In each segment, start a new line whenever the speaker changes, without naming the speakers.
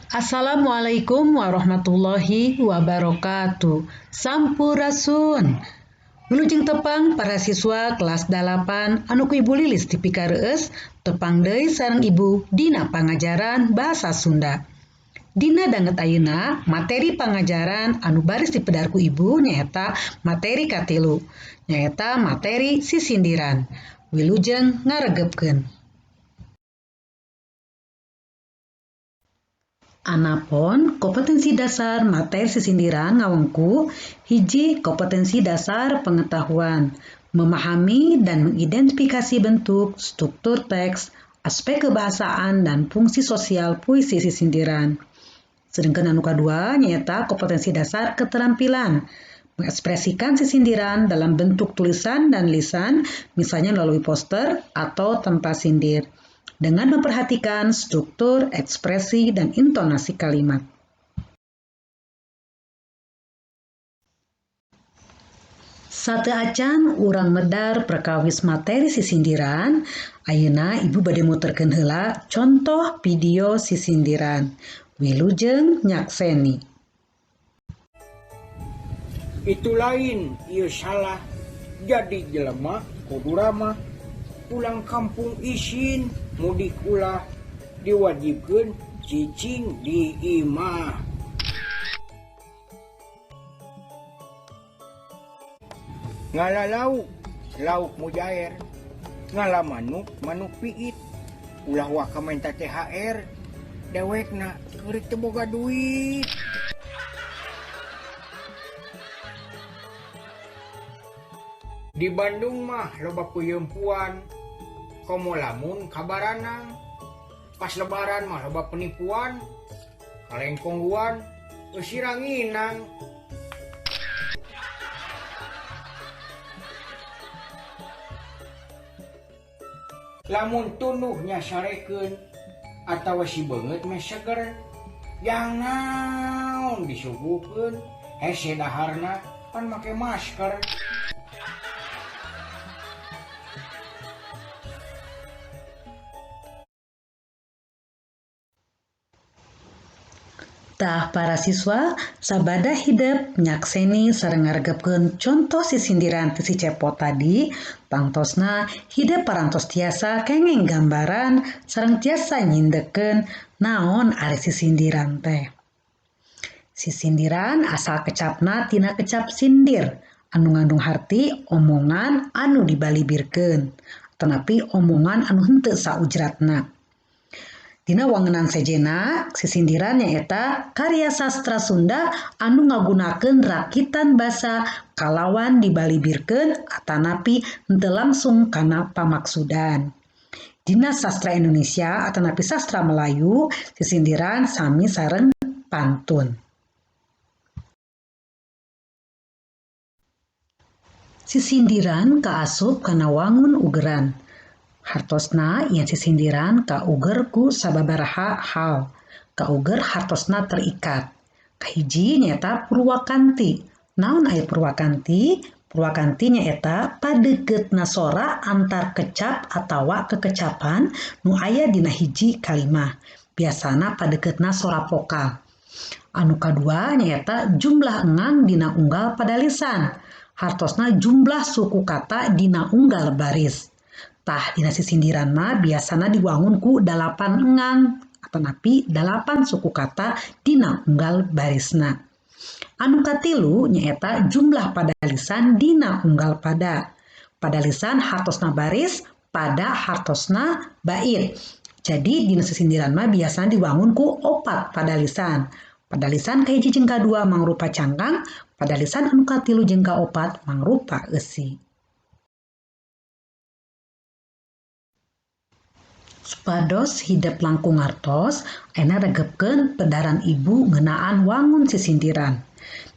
Assalamualaikum warahmatullahi wabarakatuh. Sampurasun. Wilujeng tepang para siswa kelas 8 anu ku Ibu Lilis tipikareus tepang deui sareng Ibu dina pangajaran basa Sunda. Dina danget ayeuna materi pangajaran anu baris dipedar ku Ibu nyaeta materi katilu, nyaeta materi sisindiran. Wilujeng ngaregepkeun. Anapun kompetensi dasar materi sisindiran ngawengku hiji kompetensi dasar pengetahuan, memahami dan mengidentifikasi bentuk, struktur teks, aspek kebahasaan dan fungsi sosial puisi sisindiran. Sedangkan anu kadua nyaeta kompetensi dasar keterampilan, mengekspresikan sisindiran dalam bentuk tulisan dan lisan, misalnya melalui poster atau tanpa sindir, dengan memperhatikan struktur, ekspresi, dan intonasi kalimat. Sate acan urang medar perkawis materi sisindiran, ayeuna Ibu bade muterkeun heula contoh video sisindiran. Wilujeng nyakseni.
Itu lain, ieu salah. Jadi jelema kudu ramah. Pulang kampung isin, mudik ulah diwajibkeun cicing di imah. Ngala lauk mujair. Ngala manuk piit. Ulah waka minta THR. Dewekna keurik teu boga duit. Di Bandung mah loba puyempuan. Komo lamun kabaranang. Pas lebaran mah loba penipuan. Kalengkongguan eusiranginang. Lamun tunduhnya sarekeun atawa si beungeut meh seger. Yang naon disuguhkeun hese daharna pan make masker.
Tah para siswa sabada hidup nyakseni sareng ngaregepkeun contoh sisindiran ti si cepot tadi, pangtosna hidup parantos tiasa kengeng gambaran sareng tiasa nyindekeun naon ari sisindiran teh. Sisindiran asal kecapna tina kecap sindir anu ngandung harti omongan anu dibalibirkeun, tanapi omongan anu henteu saujratna. Dina wangunan sejena, sisindiran nyaeta karya sastra Sunda anu ngagunakeun rakitan basa kalawan dibalibirkeun atanapi henteu langsung kana pamaksudan. Dina sastra Indonesia atanapi sastra Melayu, sisindiran sami sareng pantun. Sisindiran kaasup kana wangun ugeran. Hartosna yen sisindiran kauger ku sababaraha hal. Kauger hartosna terikat. Kahiji nyaeta purwakanti. Naon aya purwakanti? Purwakanti nyaeta padegeutna sora antar kecap atawa kekecapan nu aya dina hiji kalimah. Biasana padegeutna sora vokal. Anu kadua nyaeta jumlah engang dina unggal pada lisan. Hartosna jumlah suku kata dina unggal baris. Tah dina sisindiran mah biasana diwangun ku 8 engang atanapi 8 suku kata dina unggal barisna. Anu katilu nyaeta jumlah pada lisan dina unggal pada. Pada lisan hartosna baris, pada hartosna bait. Jadi dina sisindiran mah biasana diwangun ku 4 pada lisan. Pada lisan kahiji jeung kadua mangrupa cangkang, pada lisan anu katilu jeung kaopat mangrupa eusi. Supados hidup langkung artos, ayeuna regepkeun pedaran Ibu ngeunaan wangun sisindiran.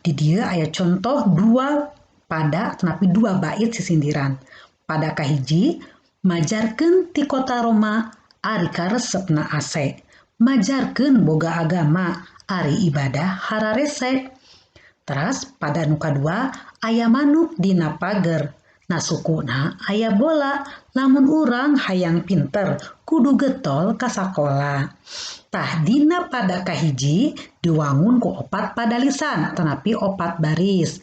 Di dieu aya contoh 2 pada tanapi 2 bait sisindiran. Pada kahiji, majarkeun ti kota Roma ari karesepna ase. Majarkeun boga agama ari ibadah hararese. Teras pada nu kadua aya manuk dina pager. Nasukuna aya bola, lamun urang hayang pinter kudu getol ka sakola. Tah dina pada kahiji diwangun ku opat padalisan tanapi opat baris.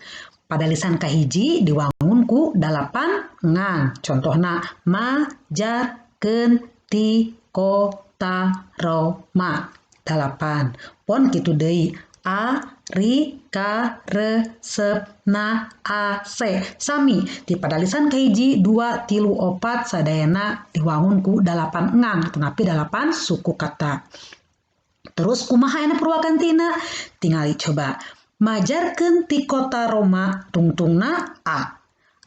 Padalisan kahiji diwangun ku 8 ngang. Contohna majar, ken, ti, ko, ta, ro, ma. 8. Pon kitu deui. A, ri, ka, re, sep, na, a, se. Sami di padalisan kahiji 2, 3, 4 sadayana diwangun ku 8 ngang tanapi 8 suku kata. Terus kumaha ena purwakantina? Tingali coba. Majarkeun ti kota Roma tungtungna A.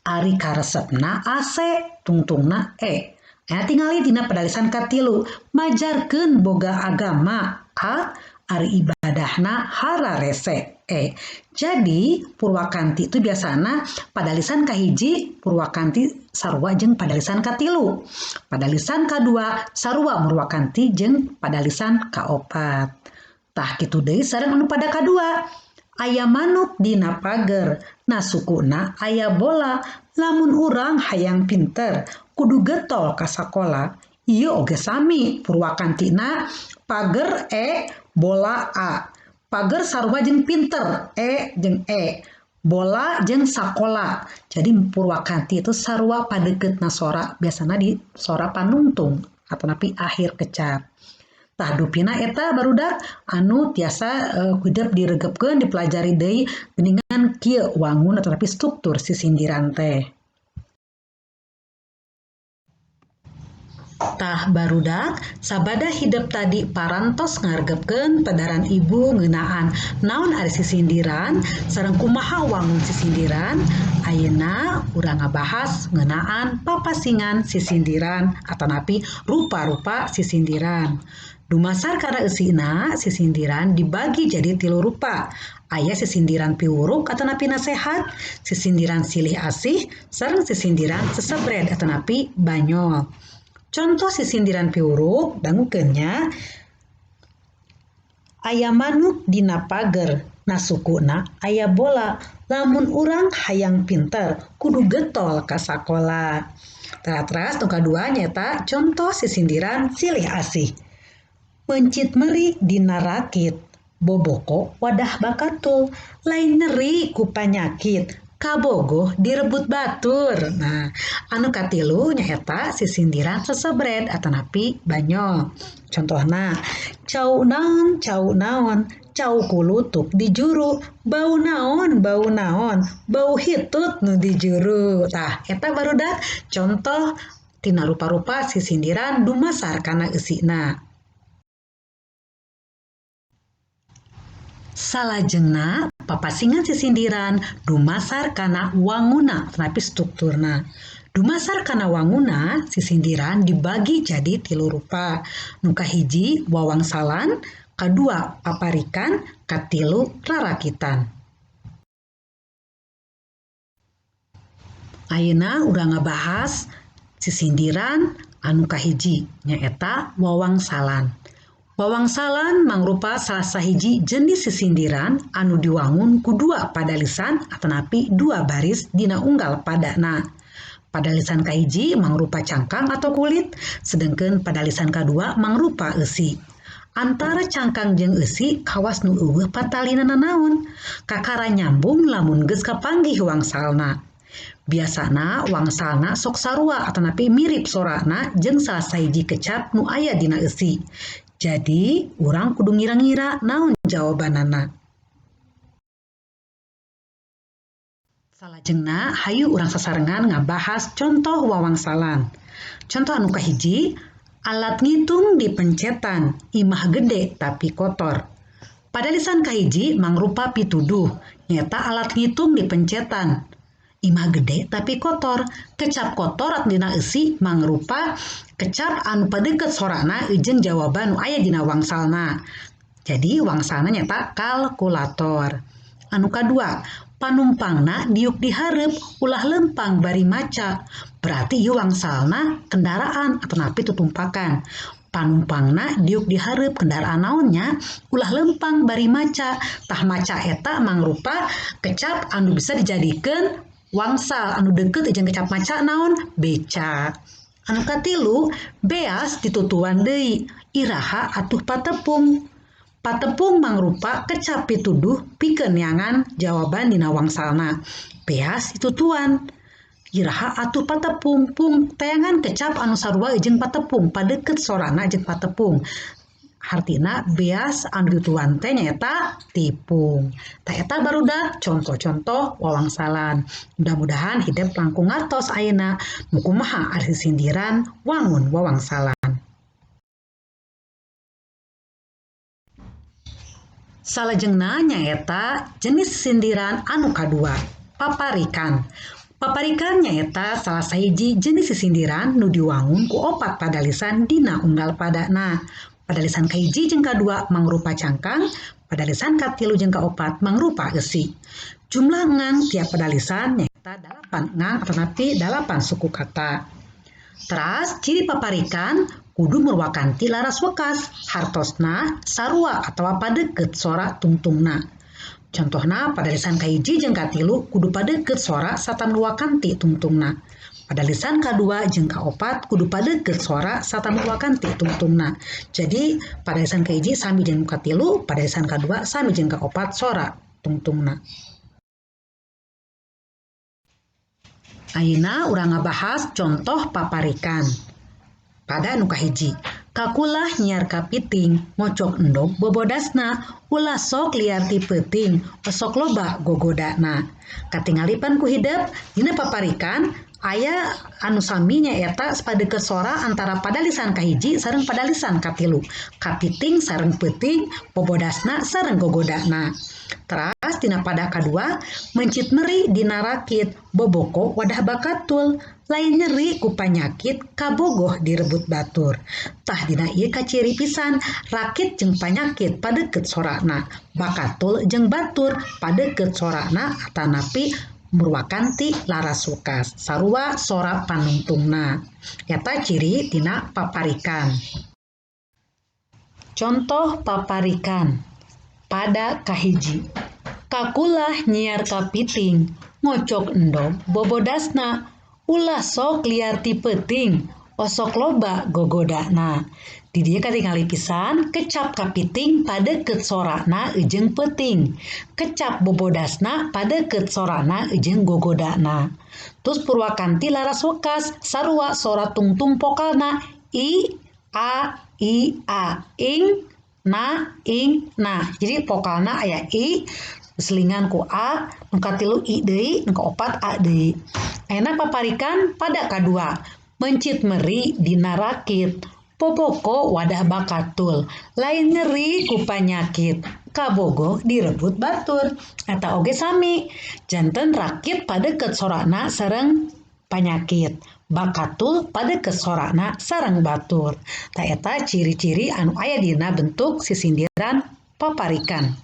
Ari karesepna AC tungtungna E. Tingali dina padalisan katilu. Majarkeun boga agama A. Ari ibadahna hararese E. Jadi purwakanti itu biasana padalisan kahiji purwakanti sarua jeung padalisan katilu. Padalisan kadua sarua purwakanti jeung padalisan kaopat. Tah kitu deui sareng anu pada kadua. Aya manuk dina pager, nasukuna aya bola, lamun urang hayang pinter kudu getol ka sakola. Ieu oge sami purwakantina pager E, bola A. Pager sarua jeung pinter E jeung E. Bola jeung sakola. Jadi purwakanti itu sarua padeuketna sora, biasana di sora panungtung atau napi akhir kecap. Tah dupina eta barudak anu tiasa hidup diregepkeun dipelajari deui geuningan kieu wangun atau napi struktur sisindiran teh. Tah barudak sabada hidup tadi parantos ngargepkeun padaran ibu ngeunaan naon ari sisindiran sareng kumaha wangun sisindiran. Ayeuna urang ngabahas ngeunaan papasingan sisindiran atau napi rupa-rupa sisindiran. Dumasar kana eusina sisindiran dibagi jadi 3 rupa. Aya sisindiran piwuruk atau napi nasehat, sisindiran silih asih, sareng sisindiran sesebred atau napi banyol. Contoh sisindiran piwuruk dangukeun nya. Aya manuk dina pager, nasukuna aya bola, lamun urang hayang pinter kudu getol ka sakola. Teras nu kadua nyata contoh sisindiran silih asih. Mencit meri dina rakit, boboko wadah bakatul, lain nyeri ku panyakit, kabogoh direbut batur. Nah, anu katilu nyaeta sisindiran sesebred atau napi banyol. Contohna, cau naon, cau kulutuk di juru, bau naon, bau hitut nu di juru. Tah, eta barudak contoh tina rupa-rupa sisindiran dumasar kana eusina. Salajengna papasingan sisindiran dumasar kana wanguna tapi strukturna. Dumasar kana wanguna sisindiran dibagi jadi 3 rupa. Nu kahiji wawangsalan, kadua paparikan, katilu rarakitan. Ayeuna urang ngabahas sisindiran anu kahiji nyaeta wawangsalan. Wawangsalan mangrupa salah sahiji jenis sisindiran anu diwangun ku 2 padalisan atau napi 2 baris dina unggal padana. Padalisan kahiji mangrupa cangkang atau kulit, sedangkan padalisan kadua mangrupa eusi. Antara cangkang jeung eusi kawas nu eueuh patalina nanaon, kakara nyambung lamun geus kapanggih wangsalna. Biasana wangsalna sok sarua atau napi mirip sorana jeung salah sahiji kecap nu aya dina eusi. Jadi, urang kudu ngira-ngira naon jawabanana. Salajengna, hayu urang sasarengan ngabahas contoh wawangsalan. Contoh anu kahiji, alat ngitung dipencetan, imah gede tapi kotor. Padalisan kahiji mangrupa pituduh, nyata alat ngitung dipencetan. Imah gede tapi kotor, kecap kotor dina eusi mangrupa kecap anu padeukeut sorana jeung jawaban nu aya dina wangsalna. Jadi wangsalna nyata kalkulator. Anu kadua, panumpangna diuk dihareup ulah lempang bari maca. Berarti ieu wangsalna kendaraan atau napi tutumpakan. Panumpangna diuk dihareup kendaraan naonnya ulah lempang bari maca. Tah maca eta mangrupa kecap anu bisa dijadikeun Wangsal anu deket jeung kecap maca naon? Beca. Anu katilu, beas ditutuan deui, iraha atuh patepung. Patepung mangrupa kecap pituduh pikeun neangan jawaban dina wangsalna. Beas ditutuan. Iraha atuh patepung, pung tayangan kecap anu sarua jeung patepung, padeukeut sorana jeung patepung. Artina beas anu ditutuan teh nyaeta tipung. Tah eta barudak contoh-contoh wawangsalan. Mudah-mudahan hidup langkung ngartos ayeuna nu kumaha ari sindiran wangun wawangsalan. Salajengna nyaeta jenis sindiran anu kadua, paparikan. Paparikan nyaeta salah sahiji jenis sindiran nu diwangun ku opat padalisan dina unggal padana. Padalisan kahiji jeung kadua mangrupa cangkang, padalisan katilu jeung kaopat mangrupa eusi. Jumlah ngang tiap padalisan nyaeta 8 ngang atau napi 8 suku kata. Teras ciri paparikan kudu murwakanti laras wekas, hartosna sarua atawa padeukeut sora tungtungna. Contohna padalisan kahiji jeung katilu kudu padeukeut sora sarta murwakanti tungtungna. Padalisan kadua jeung kaopat kudu padeukeut sora sarta murwakanti tungtungna. Jadi padalisan kahiji sami jeung katilu, padalisan kadua sami jeung kaopat sora tungtungna. Ayeuna urang ngabahas contoh paparikan. Pada anu kahiji, kakulah nyiar kapiting, ngocok endog bobodasna, ulah sok liar ti peuting, sok loba gogodana. Katingalipan ku hideup dina paparikan aya anu sami nyaeta padeukeut sora antara padalisan kahiji sareng padalisan katilu. Kapiting sareng peuting, bobodasna sareng gogodana. Teras dina pada kadua mencit meri dina rakit, boboko wadah bakatul, lain nyeri ku panyakit kabogoh direbut batur. Tah dina ieu kaciri pisan, rakit jeung panyakit padeukeut sorana, bakatul jeung batur padeukeut sorana atanapi murwakanti laras wekas sarua sora panungtungna. Eta ciri dina paparikan. Contoh paparikan. Pada kahiji, kakulah nyiar kapiting, ngocok endog bobodasna, ulah sok liar ti peuting, osok loba gogodana. Di dieu katingali pisan kecap kapiting padeukeut sorana jeung peuting, kecap bobodasna padeukeut sorana jeung gogodana. Terus purwakanti laras wekas sarua sora tungtung pokalna i a, ing na, ing na. Jadi vokalna aya i selingan ku a, nu katilu i deui, nu kaopat a deui. Ayeuna paparikan pada kadua, mencit meri dina rakit, boboko wadah bakatul, lain nyeri ku panyakit, kabogoh direbut batur. Eta oge sami, janten rakit padeukeut sorana sareng panyakit, bakatul padeukeut sorana sareng batur. Tah eta ciri-ciri anu aya dina bentuk sisindiran paparikan.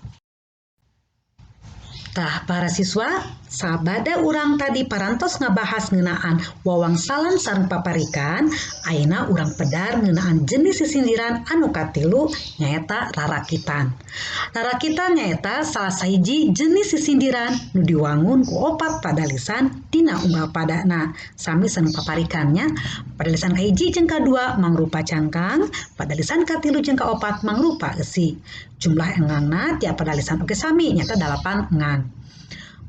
Tah para siswa, sabada urang tadi parantos ngabahas ngeunaan wawangsalan sareng paparikan, ayeuna urang pedar ngeunaan jenis sisindiran anu katilu nyaeta rarakitan. Rarakitan nyaeta salah sahiji jenis sisindiran nu diwangun ku opat padalisan dina unggal padana. Sami sareng paparikannya, padalisan kahiji jeung kadua mangrupa cangkang, padalisan katilu jeung kaopat mangrupa eusi. Jumlah engangna tiap padalisan oge sami nyaeta 8 engang.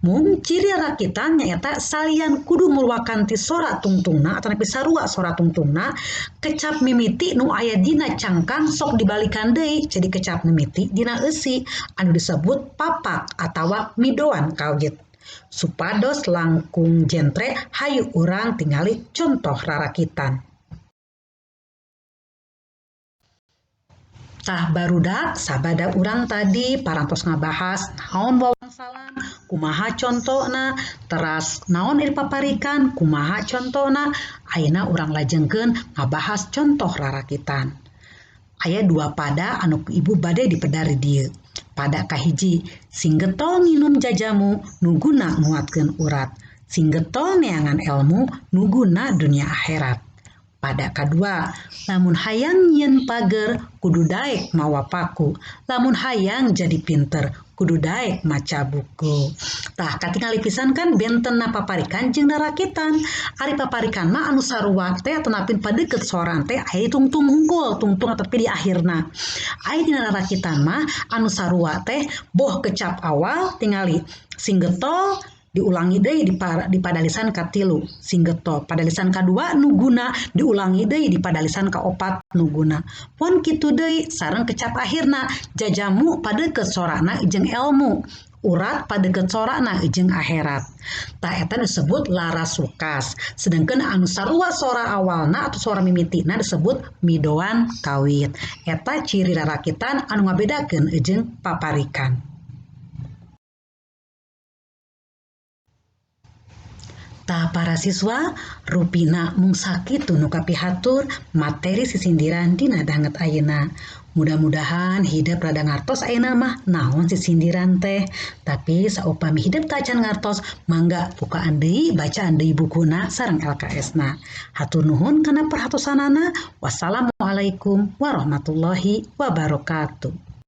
Mung ciri rakitan nyaeta salian kudu murwakanti sora tungtungna atau nepi sarua sora tungtungna, kecap mimiti nu aya dina cangkang sok dibalikan deui jadi kecap mimiti dina eusi anu disebut papak atawa midoan kawit. Supados langkung jentre hayu urang tingali contoh rarakitan. Tah barudak sabada urang tadi parantos ngabahas naon wawangsalan, kumaha contona, teras naon iri paparikan, kumaha contona. Ayeuna urang lajengkeun ngabahas contoh rarakitan. Aya 2 pada anu ibu bade dipedari dieu. Pada kahiji, sing getol nginum jajamu nu guna nguatkeun urat, sing getol neangan elmu nu guna dunia akhirat. Pada kedua, lamun hayang nyen pager kudu daek mawa paku, lamun hayang jadi pinter kudu daek maca buku. Tah katingali pisan kan benten na paparikan jeung narakitan. Ari paparikan mah anu sarua teh tenapin padeukeut soran teh aya tungtung hungkul, tungtung tapi di akhirna. Aya dina narakitan mah anu sarua teh boh kecap awal tingali singgetol diulangi deui di padalisan katilu singgetol, padalisan kadua nuguna diulangi deui di padalisan kaopat nuguna. Pon kitu deui sareng kecap akhirna jajamu padeukeut sorana jeung ilmu, urat padeukeut sorana jeung akhirat. Tah eta disebut laras sukas. Sedengkeun anu sarua sora awalna atau sora mimitina disebut midoan kawit. Eta ciri rarakitan anu ngabedakeun jeung paparikan. Tah para siswa, rupina mung sakitu nu kapihatur materi sisindiran dina danget ayeuna. Mudah-mudahan hidup rada ngartos ayeuna mah naon sisindiran teh. Tapi saupami hidup tacan ngartos, mangga bukaan deui bacaan deui bukuna sareng LKS-na. Hatur nuhun kana perhatosanana. Wassalamualaikum warahmatullahi wabarakatuh.